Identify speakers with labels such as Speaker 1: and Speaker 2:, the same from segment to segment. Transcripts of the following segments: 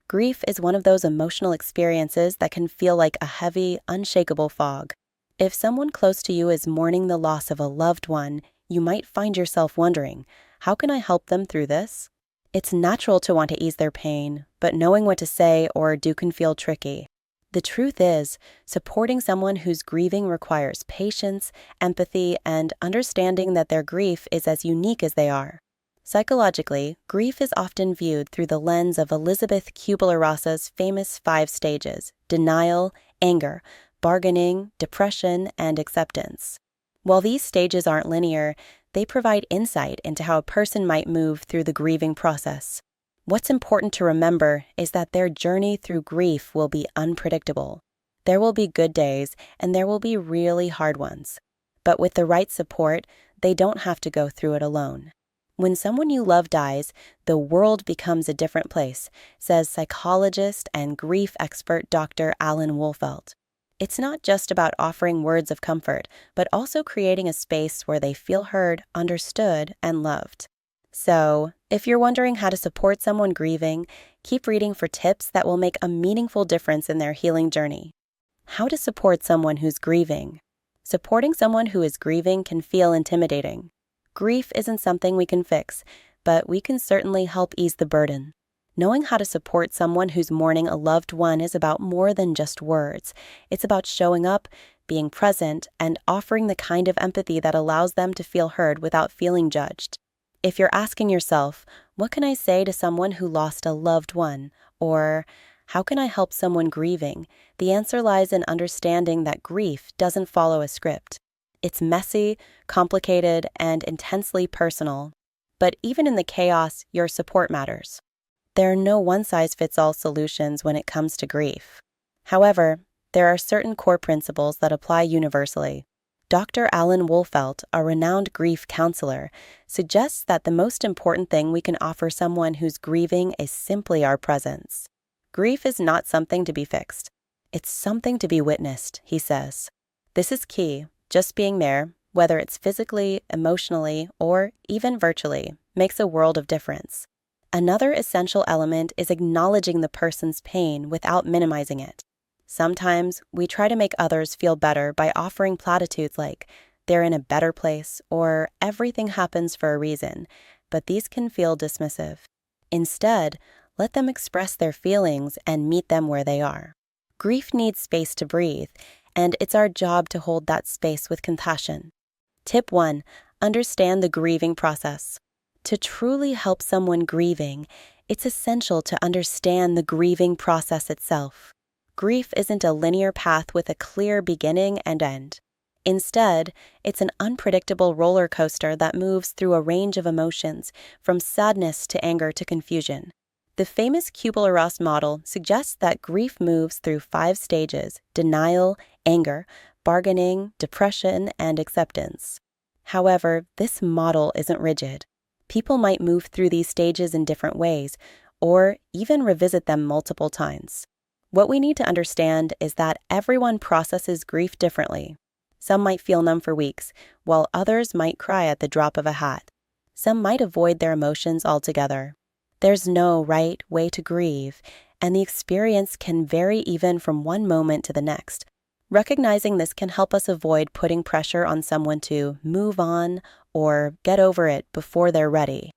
Speaker 1: Grief is one of those emotional experiences that can feel like a heavy, unshakable fog. If someone close to you is mourning the loss of a loved one, you might find yourself wondering, how can I help them through this? It's natural to want to ease their pain, but knowing what to say or do can feel tricky. The truth is, supporting someone who's grieving requires patience, empathy, and understanding that their grief is as unique as they are. Psychologically, grief is often viewed through the lens of Elizabeth Kubler-Ross's famous 5 stages: denial, anger, bargaining, depression, and acceptance. While these stages aren't linear, they provide insight into how a person might move through the grieving process. What's important to remember is that their journey through grief will be unpredictable. There will be good days, and there will be really hard ones. But with the right support, they don't have to go through it alone. When someone you love dies, the world becomes a different place, says psychologist and grief expert Dr. Alan Wolfelt. It's not just about offering words of comfort, but also creating a space where they feel heard, understood, and loved. So, if you're wondering how to support someone grieving, keep reading for tips that will make a meaningful difference in their healing journey. How to support someone who's grieving. Supporting someone who is grieving can feel intimidating. Grief isn't something we can fix, but we can certainly help ease the burden. Knowing how to support someone who's mourning a loved one is about more than just words. It's about showing up, being present, and offering the kind of empathy that allows them to feel heard without feeling judged. If you're asking yourself, what can I say to someone who lost a loved one? Or, how can I help someone grieving? The answer lies in understanding that grief doesn't follow a script. It's messy, complicated, and intensely personal. But even in the chaos, your support matters. There are no one-size-fits-all solutions when it comes to grief. However, there are certain core principles that apply universally. Dr. Alan Wolfelt, a renowned grief counselor, suggests that the most important thing we can offer someone who's grieving is simply our presence. Grief is not something to be fixed. It's something to be witnessed, he says. This is key. Just being there, whether it's physically, emotionally, or even virtually, makes a world of difference. Another essential element is acknowledging the person's pain without minimizing it. Sometimes we try to make others feel better by offering platitudes like, they're in a better place, or everything happens for a reason, but these can feel dismissive. Instead, let them express their feelings and meet them where they are. Grief needs space to breathe, and it's our job to hold that space with compassion. Tip 1. Understand the grieving process. To truly help someone grieving, it's essential to understand the grieving process itself. Grief isn't a linear path with a clear beginning and end. Instead, it's an unpredictable roller coaster that moves through a range of emotions, from sadness to anger to confusion. The famous Kubler-Ross model suggests that grief moves through 5 stages: denial, anger, bargaining, depression, and acceptance. However, this model isn't rigid. People might move through these stages in different ways, or even revisit them multiple times. What we need to understand is that everyone processes grief differently. Some might feel numb for weeks, while others might cry at the drop of a hat. Some might avoid their emotions altogether. There's no right way to grieve, and the experience can vary even from one moment to the next. Recognizing this can help us avoid putting pressure on someone to move on or get over it before they're ready.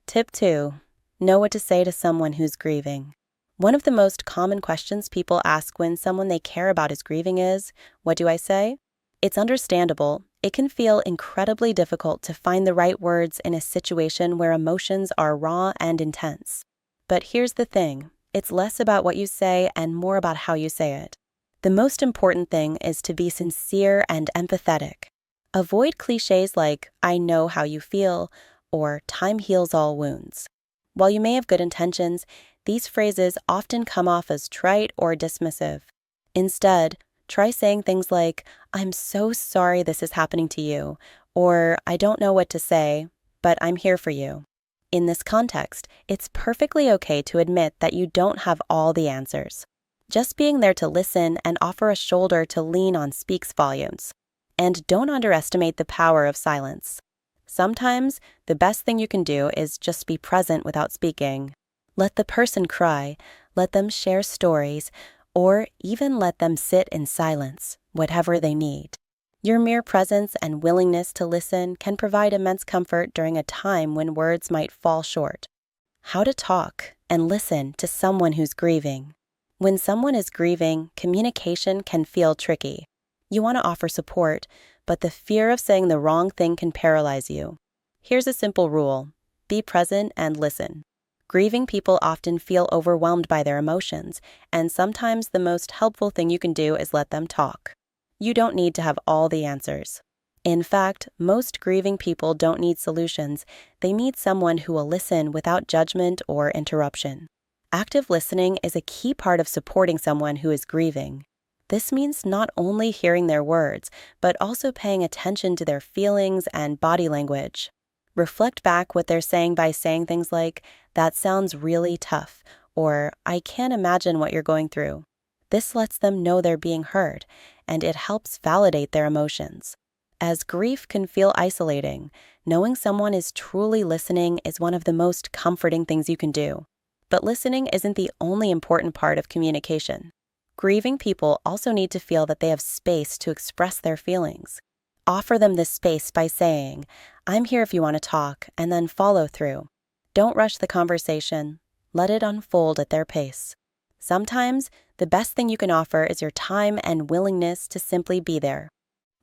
Speaker 1: Tip 2. Know what to say to someone who's grieving. One of the most common questions people ask when someone they care about is grieving is, "What do I say?" It's understandable. It can feel incredibly difficult to find the right words in a situation where emotions are raw and intense. But here's the thing. It's less about what you say and more about how you say it. The most important thing is to be sincere and empathetic. Avoid cliches like, "I know how you feel," or "time heals all wounds." While you may have good intentions, these phrases often come off as trite or dismissive. Instead, try saying things like, "I'm so sorry this is happening to you," or "I don't know what to say, but I'm here for you." In this context, it's perfectly okay to admit that you don't have all the answers. Just being there to listen and offer a shoulder to lean on speaks volumes. And don't underestimate the power of silence. Sometimes, the best thing you can do is just be present without speaking. Let the person cry, Let them share stories, or even let them sit in silence, whatever they need. Your mere presence and willingness to listen can provide immense comfort during a time when words might fall short. How to talk and listen to someone who's grieving. When someone is grieving, communication can feel tricky. You want to offer support, but the fear of saying the wrong thing can paralyze you. Here's a simple rule: be present and listen. Grieving people often feel overwhelmed by their emotions, and sometimes the most helpful thing you can do is let them talk. You don't need to have all the answers. In fact, most grieving people don't need solutions. They need someone who will listen without judgment or interruption. Active listening is a key part of supporting someone who is grieving. This means not only hearing their words, but also paying attention to their feelings and body language. Reflect back what they're saying by saying things like, "That sounds really tough," or "I can't imagine what you're going through." This lets them know they're being heard, and it helps validate their emotions. As grief can feel isolating, knowing someone is truly listening is one of the most comforting things you can do. But listening isn't the only important part of communication. Grieving people also need to feel that they have space to express their feelings. Offer them this space by saying, "I'm here if you want to talk," and then follow through. Don't rush the conversation. Let it unfold at their pace. Sometimes, the best thing you can offer is your time and willingness to simply be there.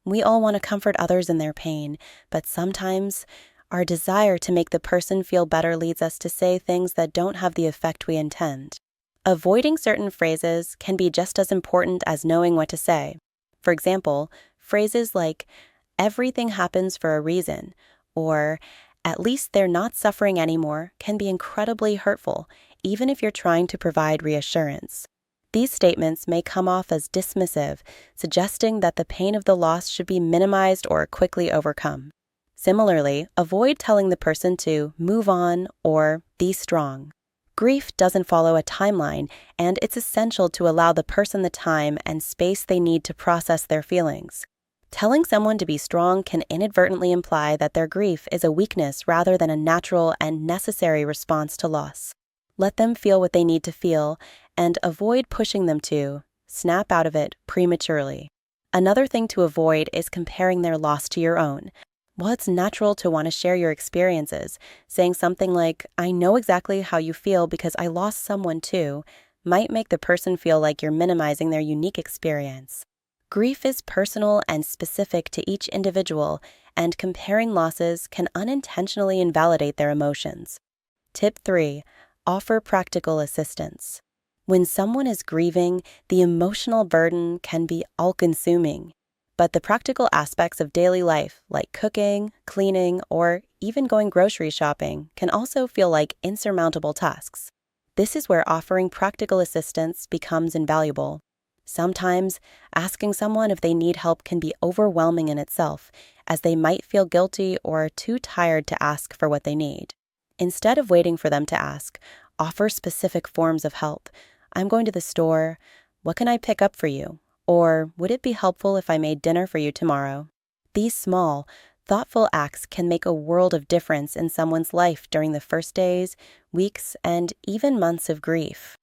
Speaker 1: We all want to comfort others in their pain, but sometimes our desire to make the person feel better leads us to say things that don't have the effect we intend. Avoiding certain phrases can be just as important as knowing what to say. For example, phrases like, "Everything happens for a reason," or "At least they're not suffering anymore," can be incredibly hurtful, even if you're trying to provide reassurance. These statements may come off as dismissive, suggesting that the pain of the loss should be minimized or quickly overcome. Similarly, avoid telling the person to move on or be strong. Grief doesn't follow a timeline, and it's essential to allow the person the time and space they need to process their feelings. Telling someone to be strong can inadvertently imply that their grief is a weakness rather than a natural and necessary response to loss. Let them feel what they need to feel, and avoid pushing them to snap out of it prematurely. Another thing to avoid is comparing their loss to your own. While it's natural to want to share your experiences, saying something like, "I know exactly how you feel because I lost someone too," might make the person feel like you're minimizing their unique experience. Grief is personal and specific to each individual, and comparing losses can unintentionally invalidate their emotions. Tip 3. Offer practical assistance. When someone is grieving, the emotional burden can be all-consuming. But the practical aspects of daily life, like cooking, cleaning, or even going grocery shopping, can also feel like insurmountable tasks. This is where offering practical assistance becomes invaluable. Sometimes, asking someone if they need help can be overwhelming in itself, as they might feel guilty or too tired to ask for what they need. Instead of waiting for them to ask, offer specific forms of help. "I'm going to the store. What can I pick up for you?" Or, "Would it be helpful if I made dinner for you tomorrow?" These small, thoughtful acts can make a world of difference in someone's life during the first days, weeks, and even months of grief.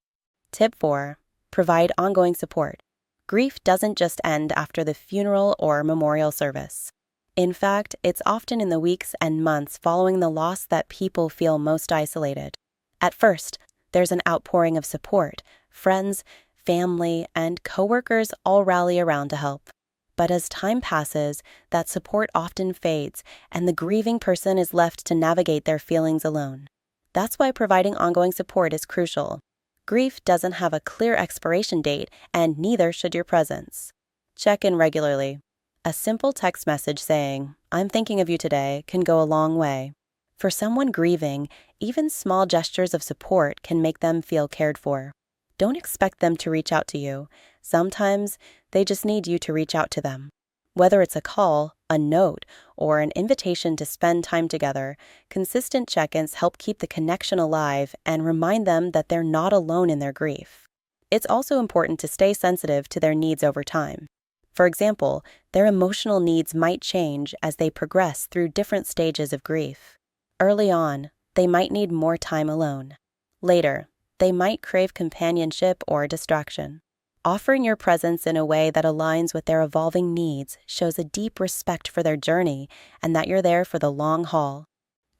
Speaker 1: Tip 4. Provide ongoing support. Grief doesn't just end after the funeral or memorial service. In fact, it's often in the weeks and months following the loss that people feel most isolated. At first, there's an outpouring of support. Friends, family, and coworkers all rally around to help. But as time passes, that support often fades, and the grieving person is left to navigate their feelings alone. That's why providing ongoing support is crucial. Grief doesn't have a clear expiration date, and neither should your presence. Check in regularly. A simple text message saying, "I'm thinking of you today," can go a long way. For someone grieving, even small gestures of support can make them feel cared for. Don't expect them to reach out to you. Sometimes they just need you to reach out to them. Whether it's a call, a note, or an invitation to spend time together, consistent check-ins help keep the connection alive and remind them that they're not alone in their grief. It's also important to stay sensitive to their needs over time. For example, their emotional needs might change as they progress through different stages of grief. Early on, they might need more time alone. Later, They might crave companionship or distraction. Offering your presence in a way that aligns with their evolving needs shows a deep respect for their journey and that you're there for the long haul.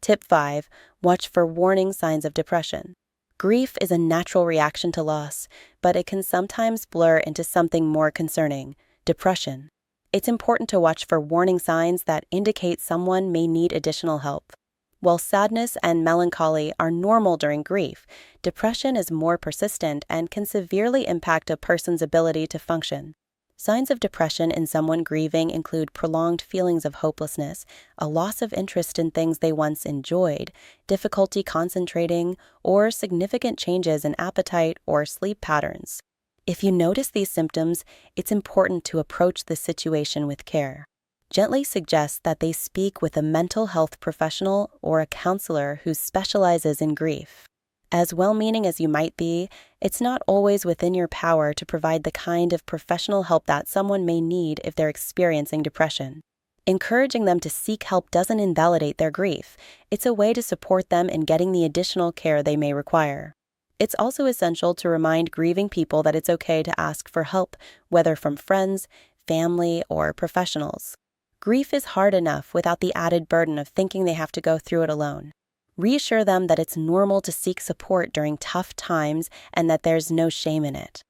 Speaker 1: Tip 5. Watch for warning signs of depression. Grief is a natural reaction to loss, but it can sometimes blur into something more concerning: depression. It's important to watch for warning signs that indicate someone may need additional help. While sadness and melancholy are normal during grief, depression is more persistent and can severely impact a person's ability to function. Signs of depression in someone grieving include prolonged feelings of hopelessness, a loss of interest in things they once enjoyed, difficulty concentrating, or significant changes in appetite or sleep patterns. If you notice these symptoms, it's important to approach the situation with care. Gently suggest that they speak with a mental health professional or a counselor who specializes in grief. As well-meaning as you might be, it's not always within your power to provide the kind of professional help that someone may need if they're experiencing depression. Encouraging them to seek help doesn't invalidate their grief. It's a way to support them in getting the additional care they may require. It's also essential to remind grieving people that it's okay to ask for help, whether from friends, family, or professionals. Grief is hard enough without the added burden of thinking they have to go through it alone. Reassure them that it's normal to seek support during tough times and that there's no shame in it.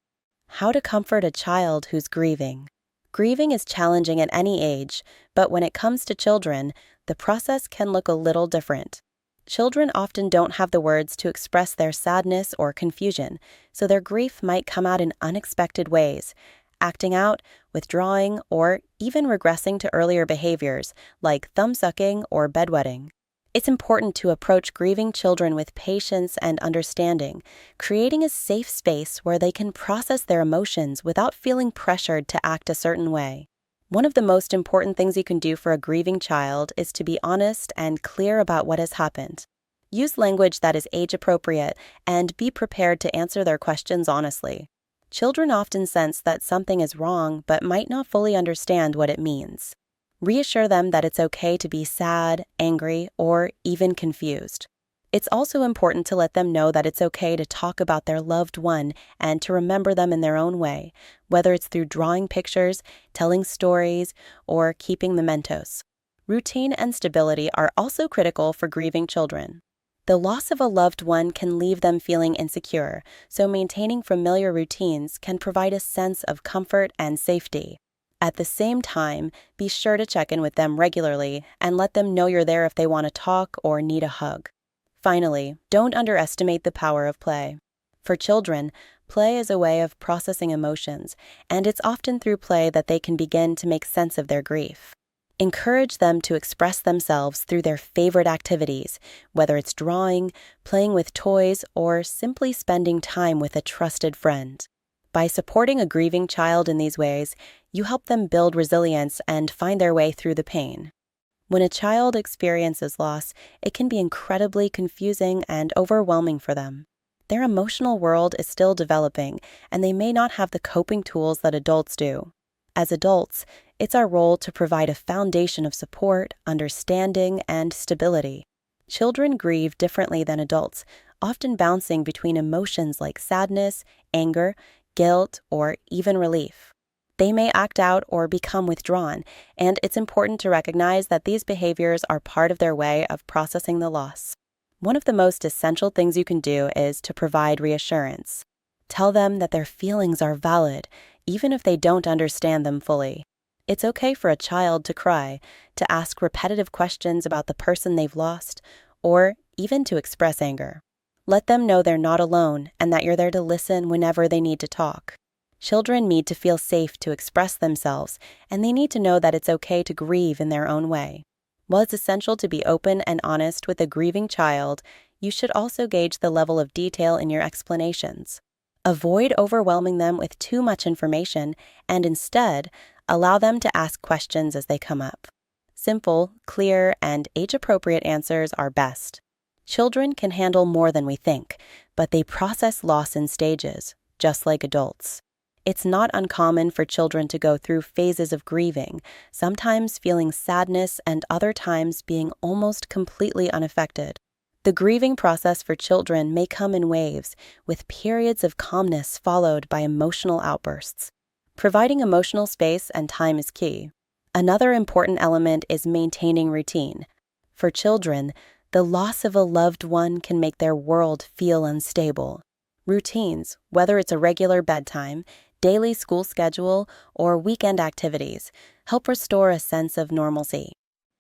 Speaker 1: How to comfort a child who's grieving. Grieving is challenging at any age, but when it comes to children, the process can look a little different. Children often don't have the words to express their sadness or confusion, so their grief might come out in unexpected ways, acting out, withdrawing, or even regressing to earlier behaviors like thumb-sucking or bedwetting. It's important to approach grieving children with patience and understanding, creating a safe space where they can process their emotions without feeling pressured to act a certain way. One of the most important things you can do for a grieving child is to be honest and clear about what has happened. Use language that is age-appropriate and be prepared to answer their questions honestly. Children often sense that something is wrong but might not fully understand what it means. Reassure them that it's okay to be sad, angry, or even confused. It's also important to let them know that it's okay to talk about their loved one and to remember them in their own way, whether it's through drawing pictures, telling stories, or keeping mementos. Routine and stability are also critical for grieving children. The loss of a loved one can leave them feeling insecure, so maintaining familiar routines can provide a sense of comfort and safety. At the same time, be sure to check in with them regularly and let them know you're there if they want to talk or need a hug. Finally, don't underestimate the power of play. For children, play is a way of processing emotions, and it's often through play that they can begin to make sense of their grief. Encourage them to express themselves through their favorite activities, whether it's drawing, playing with toys, or simply spending time with a trusted friend. By supporting a grieving child in these ways, you help them build resilience and find their way through the pain. When a child experiences loss, it can be incredibly confusing and overwhelming for them. Their emotional world is still developing, and they may not have the coping tools that adults do. As adults, it's our role to provide a foundation of support, understanding, and stability. Children grieve differently than adults, often bouncing between emotions like sadness, anger, guilt, or even relief. They may act out or become withdrawn, and it's important to recognize that these behaviors are part of their way of processing the loss. One of the most essential things you can do is to provide reassurance. Tell them that their feelings are valid, even if they don't understand them fully. It's okay for a child to cry, to ask repetitive questions about the person they've lost, or even to express anger. Let them know they're not alone and that you're there to listen whenever they need to talk. Children need to feel safe to express themselves, and they need to know that it's okay to grieve in their own way. While it's essential to be open and honest with a grieving child, you should also gauge the level of detail in your explanations. Avoid overwhelming them with too much information, and instead, allow them to ask questions as they come up. Simple, clear, and age-appropriate answers are best. Children can handle more than we think, but they process loss in stages, just like adults. It's not uncommon for children to go through phases of grieving, sometimes feeling sadness and other times being almost completely unaffected. The grieving process for children may come in waves, with periods of calmness followed by emotional outbursts. Providing emotional space and time is key. Another important element is maintaining routine. For children, the loss of a loved one can make their world feel unstable. Routines, whether it's a regular bedtime, daily school schedule, or weekend activities, help restore a sense of normalcy.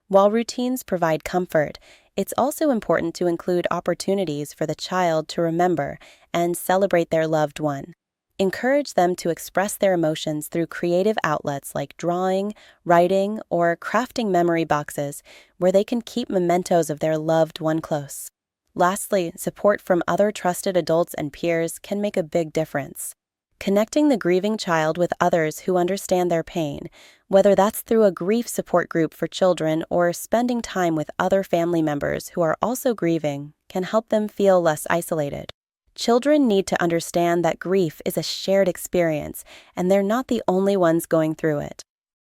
Speaker 1: While routines provide comfort, it's also important to include opportunities for the child to remember and celebrate their loved one. Encourage them to express their emotions through creative outlets like drawing, writing, or crafting memory boxes where they can keep mementos of their loved one close. Lastly, support from other trusted adults and peers can make a big difference. Connecting the grieving child with others who understand their pain, whether that's through a grief support group for children or spending time with other family members who are also grieving, can help them feel less isolated. Children need to understand that grief is a shared experience and they're not the only ones going through it.